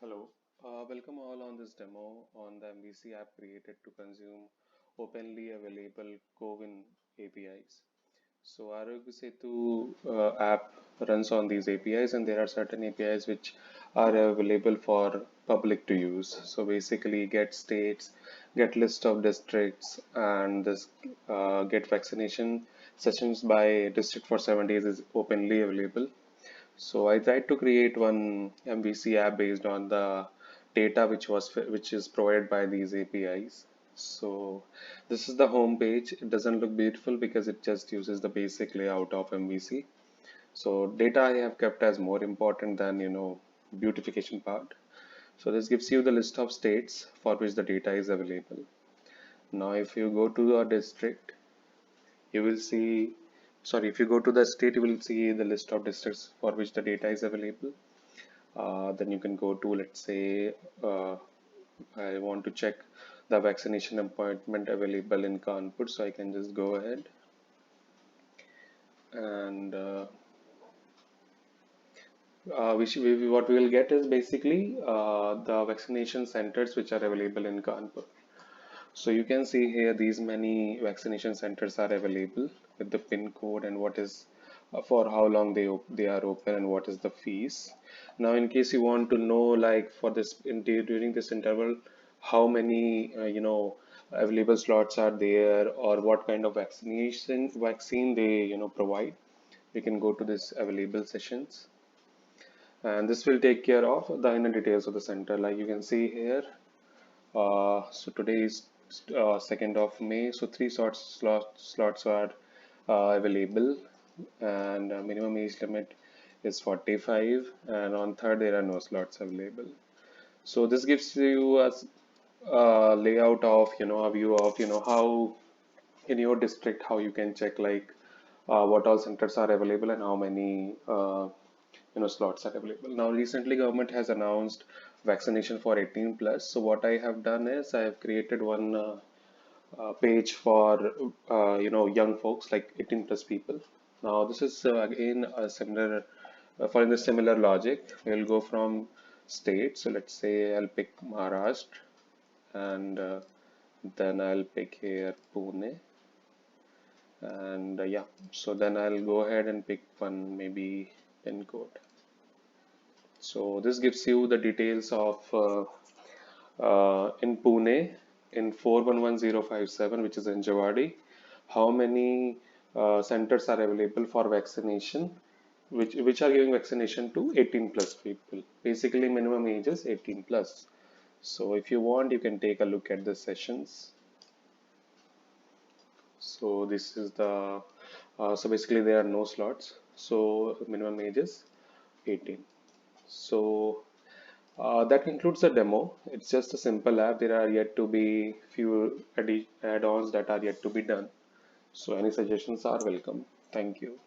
Hello, welcome all on this demo on the MVC app created to consume openly available CoWIN APIs. So Arogya Setu app runs on these APIs, and there are certain APIs which are available for public to use. So basically, get states, get list of districts, and this get vaccination sessions by district for 7 days is openly available. So I tried to create one MVC app based on the data which is provided by these APIs. So this is the home page. It doesn't look beautiful because it just uses the basic layout of MVC. So data I have kept as more important than beautification part. So this gives you the list of states for which the data is available. Now if you go to a district, you will see, sorry, if you go to the state, you will see the list of districts for which the data is available. Then you can go to, let's say, I want to check the vaccination appointment available in Kanpur, so I can just go ahead and what we will get is basically the vaccination centers which are available in Kanpur. So you can see here these many vaccination centers are available with the pin code and what is for how long they are open and what is the fees. Now, in case you want to know, like for this during this interval, how many available slots are there or what kind of vaccine they provide, we can go to this available sessions, and this will take care of the inner details of the center. Like you can see here, so today is 2nd of May, so three slots are available, and minimum age limit is 45, and on third there are no slots available. So this gives you a layout of a view of how in your district how you can check like what all centers are available and how many slots are available. Now recently government has announced vaccination for 18 plus, so what I have done is I have created one page for young folks like 18 plus people. Now this is again a similar following the similar logic. We'll go from state, so let's say I'll pick Maharashtra, and then I'll pick here Pune, and yeah, so then I'll go ahead and pick one maybe pin code. So this gives you the details of in Pune in 411057, which is in Jawadi, how many centers are available for vaccination, which are giving vaccination to 18 plus people. Basically, minimum age is 18 plus. So if you want, you can take a look at the sessions. So this is the so basically there are no slots. So minimum age is 18. So that concludes the demo. It's just a simple app. There are yet to be few add-ons that are yet to be done. So any suggestions are welcome. Thank you.